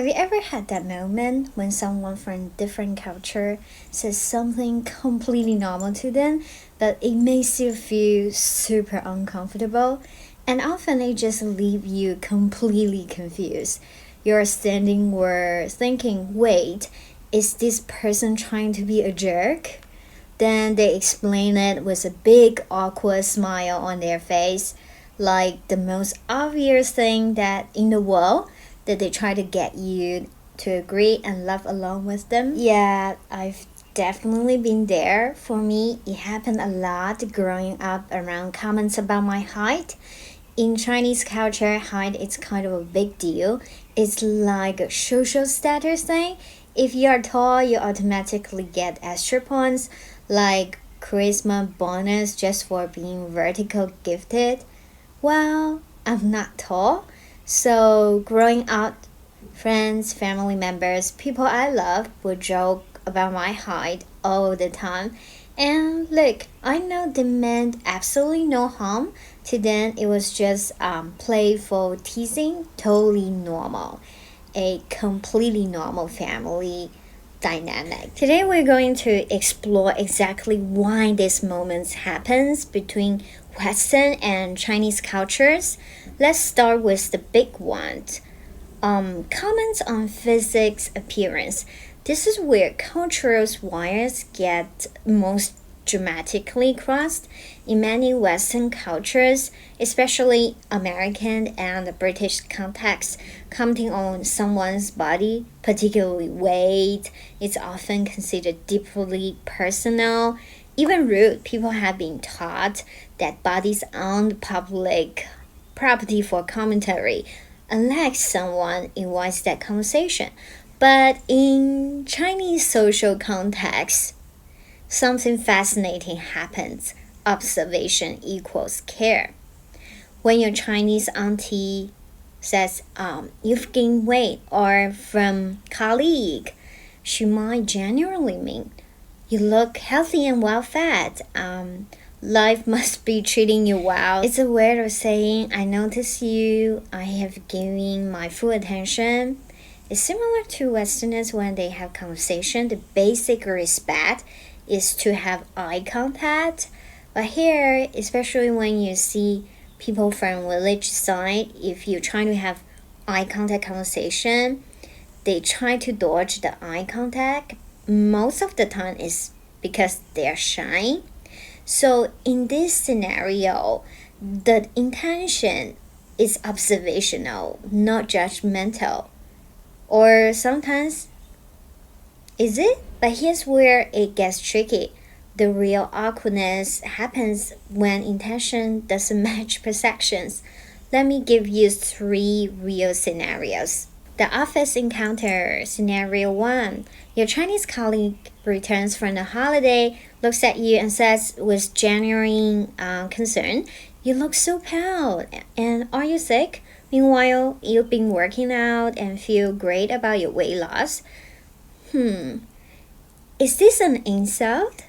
Have you ever had that moment when someone from a different culture says something completely normal to them, but it makes you feel super uncomfortable? And often they just leave you completely confused. You're standing there thinking, wait, is this person trying to be a jerk? Then they explain it with a big awkward smile on their face, like the most obvious thing that in the world that they try to get you to agree and laugh along with them. Yeah, I've definitely been there. For me, it happened a lot growing up around comments about my height. In Chinese culture, height is kind of a big deal. It's like a social status thing. If you are tall, you automatically get extra points, like charisma bonus just for being vertical gifted. Well, I'm not tall, so growing up, friends, family members, people I love would joke about my height all the time. And look, I know they meant absolutely no harm. To them, it was just playful teasing, totally normal. A completely normal family dynamic. Today we're going to explore exactly why this moment happens between Western and Chinese cultures. Let's start with the big one. Comments on physics appearance. This is where cultural wires get most dramatically crossed. In many Western cultures, especially American and British contexts, commenting on someone's body, particularly weight, is often considered deeply personal, even rude. People have been taught that bodies aren't public property for commentary, unless someone invites that conversation. But in Chinese social context, something fascinating happens. Observation equals care. When your Chinese auntie says, you've gained weight, or from colleague, she might genuinely mean, you look healthy and well fed. Life must be treating you well. It's a way of saying, I notice you, I have given my full attention. It's similar to Westerners when they have conversation. The basic respect is to have eye contact. But here, especially when you see people from village side, if you're trying to have eye contact conversation, they try to dodge the eye contact. Most of the time is because they're shy. So in this scenario, the intention is observational, not judgmental. Or sometimes, is it? But here's where it gets tricky. The real awkwardness happens when intention doesn't match perceptions. Let me give you three real scenarios. The office encounter. Scenario 1. Your Chinese colleague returns from the holiday, looks at you and says with genuine concern, you look so pale, and are you sick? Meanwhile, you've been working out and feel great about your weight loss. Is this an insult?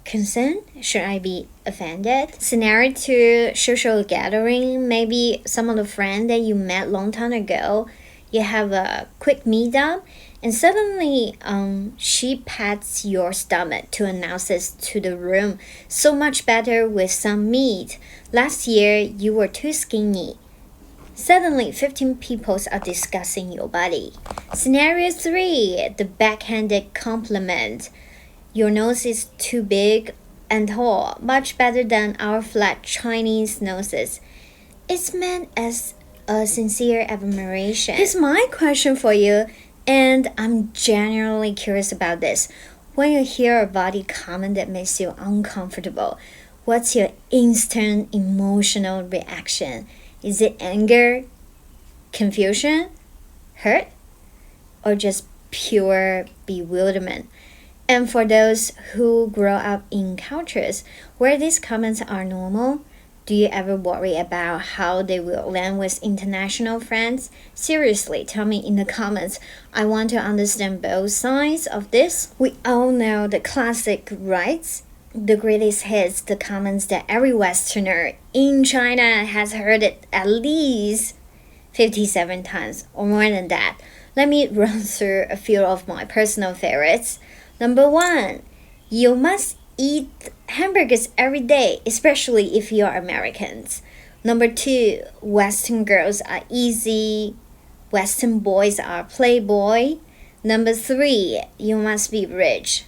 Concern? Should I be offended? Scenario 2, social gathering. Maybe some of the friends that you met long time ago, you have a quick meetup, and suddenly she pats your stomach to announce it to the room. So much better with some meat. Last year, you were too skinny. Suddenly, 15 people are discussing your body. Scenario 3, the backhanded compliment. Your nose is too big and tall, much better than our flat Chinese noses. It's meant as a sincere admiration. Here's my question for you, and I'm genuinely curious about this. When you hear a body comment that makes you uncomfortable, what's your instant emotional reaction? Is it anger, confusion, hurt, or just pure bewilderment? And for those who grow up in cultures where these comments are normal, do you ever worry about how they will land with international friends? Seriously, tell me in the comments. I want to understand both sides of this. We all know the classic, right? The greatest hits, the comments that every Westerner in China has heard it at least 57 times or more than that. Let me run through a few of my personal favorites. Number one, you must eat hamburgers every day, especially if you're Americans. Number two, Western girls are easy, Western boys are playboy. Number three, you must be rich.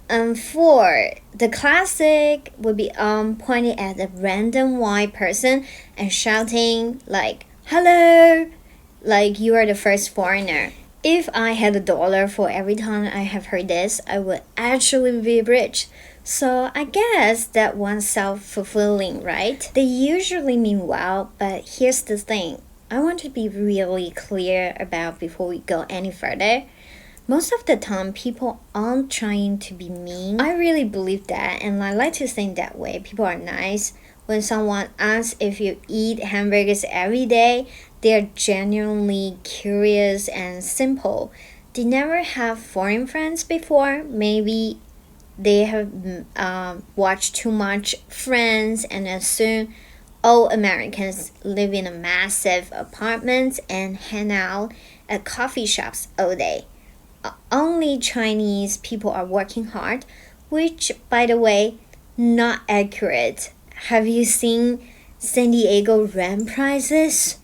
And four, the classic would be pointing at a random white person and shouting like "Hello," like you are the first foreigner. If I had $1 for every time I have heard this, I would actually be rich. So I guess that one's self-fulfilling, right? They usually mean well, but here's the thing. I want to be really clear about before we go any further. Most of the time, people aren't trying to be mean. I really believe that, and I like to think that way. People are nice. When someone asks if you eat hamburgers every day, they're genuinely curious and simple. They never have foreign friends before. Maybe they have watched too much Friends and assume all Americans live in a massive apartments and hang out at coffee shops all day. Only Chinese people are working hard, which, by the way, not accurate. Have you seen San Diego rent prices?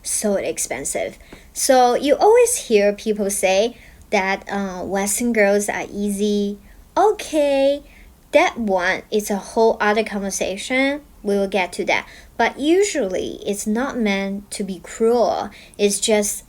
So expensive. So you always hear people say that Western girls are easy. Okay, that one is a whole other conversation. We will get to that. But usually it's not meant to be cruel. It's just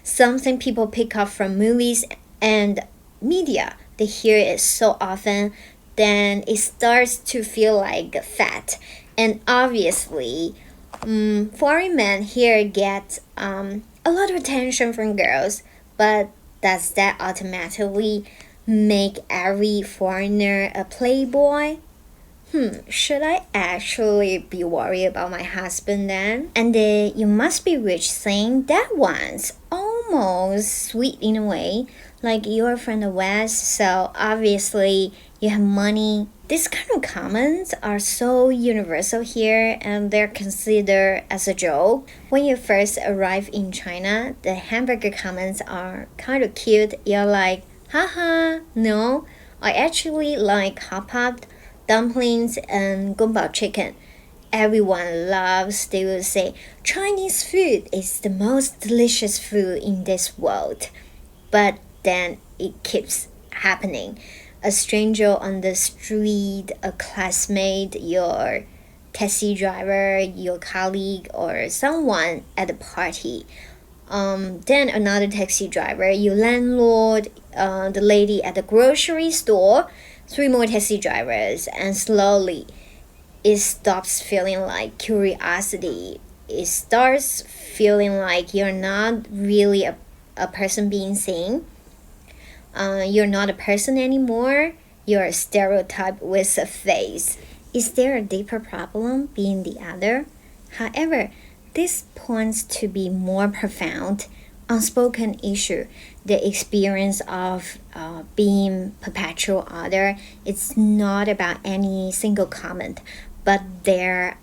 something people pick up from movies and media. They hear it so often, then it starts to feel like fat. And obviously, foreign men here get a lot of attention from girls, but does that automatically make every foreigner a playboy? Should I actually be worried about my husband then? And the "you must be rich" thing, that one's almost sweet in a way. Like you're from the West, so obviously you have money. These kind of comments are so universal here and they're considered as a joke. When you first arrive in China, the hamburger comments are kind of cute. You're like, haha, no, I actually like hot pot, dumplings, and gumbao chicken. Everyone loves, they will say, Chinese food is the most delicious food in this world. But then it keeps happening. A stranger on the street, a classmate, your taxi driver, your colleague, or someone at a party. Then another taxi driver, your landlord, the lady at the grocery store, 3 more taxi drivers, and slowly it stops feeling like curiosity. It starts feeling like you're not really a person being seen. You're not a person anymore. You're a stereotype with a face. Is there a deeper problem being the other? However, this points to be more profound, unspoken issue. The experience of being perpetual other. It's not about any single comment, but their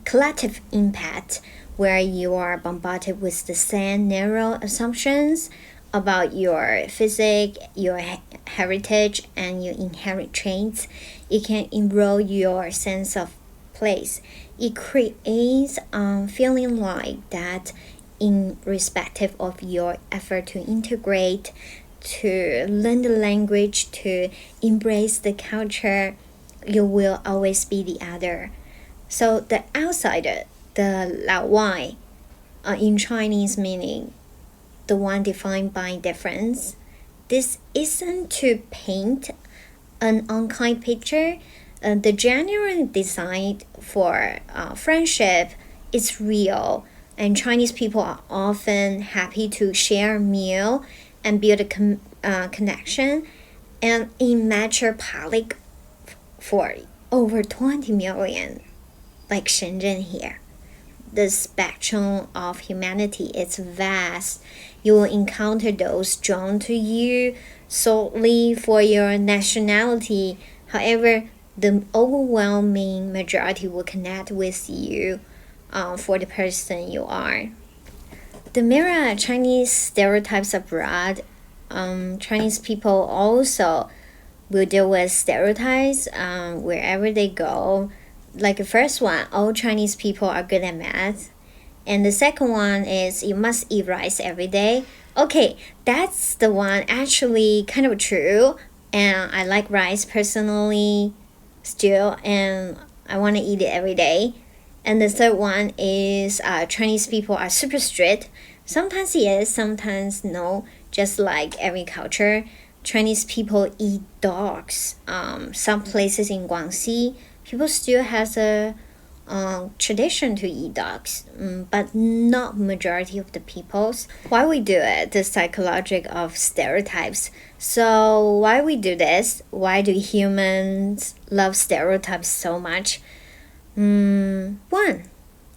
collective impact, where you are bombarded with the same narrow assumptions about your physique, your heritage, and your inherent traits. It can erode your sense of place. It creates feeling like that irrespective of your effort to integrate, to learn the language, to embrace the culture, you will always be the other. So the outsider, the 老外, in Chinese meaning, the one defined by difference. This isn't to paint an unkind picture. The genuine desire for friendship is real, and Chinese people are often happy to share a meal and build a connection. And in metropolitan for over 20 million, like Shenzhen here, the spectrum of humanity is vast. You will encounter those drawn to you solely for your nationality. However, the overwhelming majority will connect with you for the person you are. The mirror Chinese stereotypes abroad, Chinese people also will deal with stereotypes wherever they go. Like the first one, all Chinese people are good at math. And the second one is you must eat rice every day. Okay, that's the one actually kind of true. And I like rice personally still, and I want to eat it every day. And the third one is Chinese people are super strict. Sometimes yes, sometimes no. Just like every culture, Chinese people eat dogs. Some places in Guangxi, people still has a tradition to eat dogs, but not majority of the peoples. Why we do it? The psychology of stereotypes. So why we do this? Why do humans love stereotypes so much? One,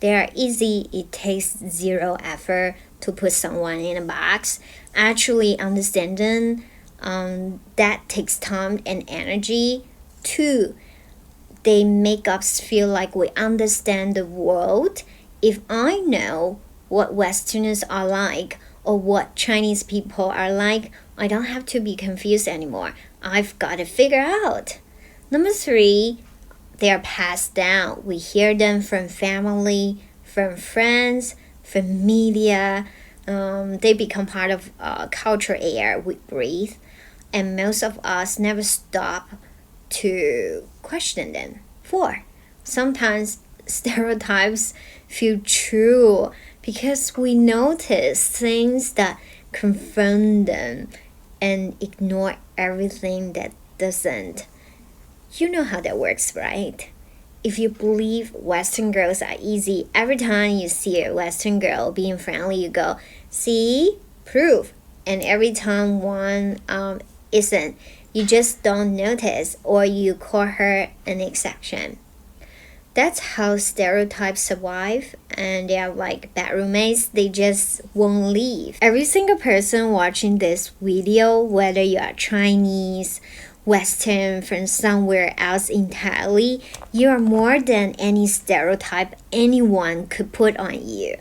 they are easy. It takes zero effort to put someone in a box. Actually understanding that takes time and energy. Two, they make us feel like we understand the world. If I know what Westerners are like or what Chinese people are like, I don't have to be confused anymore. I've got to figure out. Number three, they are passed down. We hear them from family, from friends, from media. They become part of culture air we breathe. And most of us never stop to question them. 4. Sometimes stereotypes feel true because we notice things that confirm them and ignore everything that doesn't. You know how that works, right? If you believe Western girls are easy, every time you see a Western girl being friendly, you go, see, proof. And every time one isn't, you just don't notice or you call her an exception. That's how stereotypes survive, and they are like bad roommates, they just won't leave. Every single person watching this video, whether you are Chinese, Western, from somewhere else entirely, you are more than any stereotype anyone could put on you.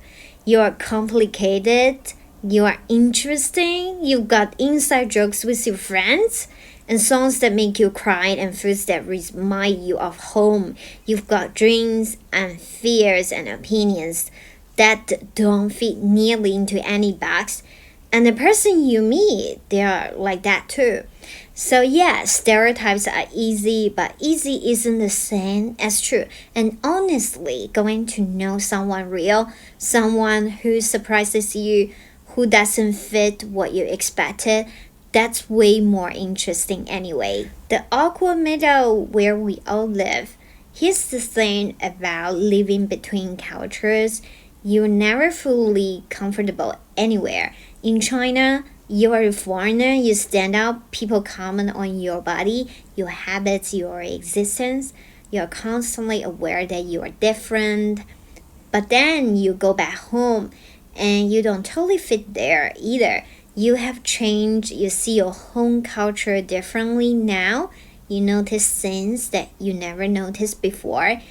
You are complicated, you are interesting, you got inside jokes with your friends, and songs that make you cry and foods that remind you of home. You've got dreams and fears and opinions that don't fit nearly into any box. And the person you meet, they are like that too. So yeah, stereotypes are easy, but easy isn't the same as true. And honestly, going to know someone real, someone who surprises you, who doesn't fit what you expected, that's way more interesting anyway. The awkward middle where we all live. Here's the thing about living between cultures. You're never fully comfortable anywhere. In China, you are a foreigner, you stand out, people comment on your body, your habits, your existence. You're constantly aware that you are different. But then you go back home and you don't totally fit there either. You have changed, you see your home culture differently now. You notice things that you never noticed before.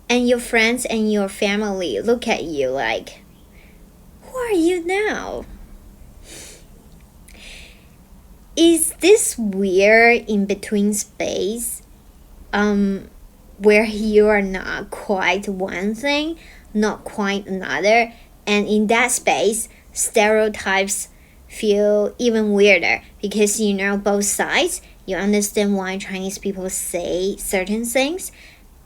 And your friends and your family look at you like, who are you now? Is this weird in between space where you are not quite one thing, not quite another, and in that space, stereotypes feel even weirder because you know both sides. You understand why Chinese people say certain things,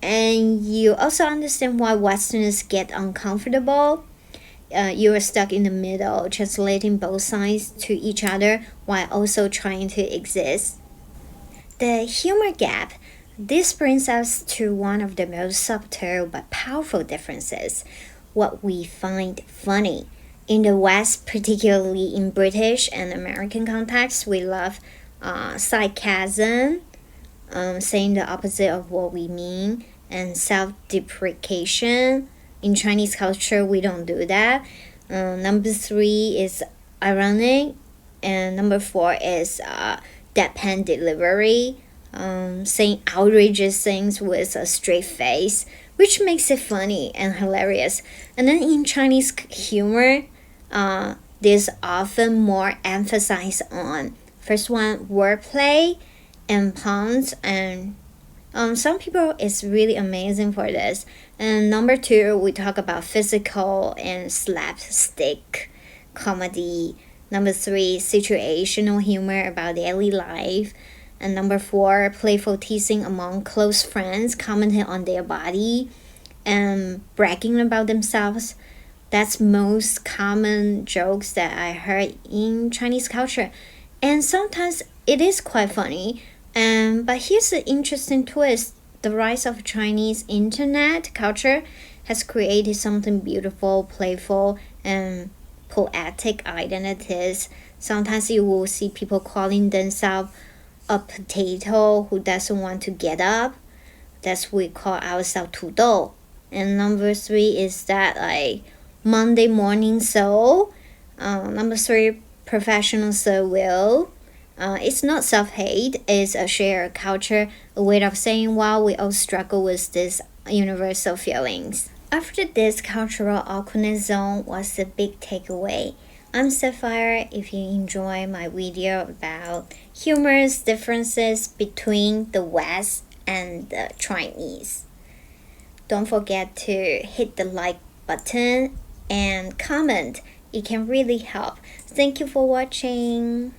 and you also understand why Westerners get uncomfortable. You are stuck in the middle, translating both sides to each other while also trying to exist. The humor gap. This brings us to one of the most subtle but powerful differences, what we find funny. In the West, particularly in British and American contexts, we love sarcasm, saying the opposite of what we mean, and self-deprecation. In Chinese culture, we don't do that. Number 3 is ironic, and number 4 is deadpan delivery, saying outrageous things with a straight face, which makes it funny and hilarious. And then in Chinese humor, There's often more emphasis on first one wordplay and puns, and some people is really amazing for this. And number two, we talk about physical and slapstick comedy. Number three, situational humor about daily life. And number four, playful teasing among close friends, commenting on their body and bragging about themselves. That's most common jokes that I heard in Chinese culture. And sometimes it is quite funny. But here's the interesting twist. The rise of Chinese internet culture has created something beautiful, playful, and poetic identities. Sometimes you will see people calling themselves a potato who doesn't want to get up. That's we call ourselves 土豆. And number three is that like Monday morning soul. Number three, professional will. It's not self-hate, it's a shared culture, a way of saying, wow, we all struggle with these universal feelings. After this cultural awkwardness zone, what's the big takeaway? I'm Sapphire. If you enjoy my video about humorous differences between the West and the Chinese, don't forget to hit the like button and comment. It can really help. Thank you for watching.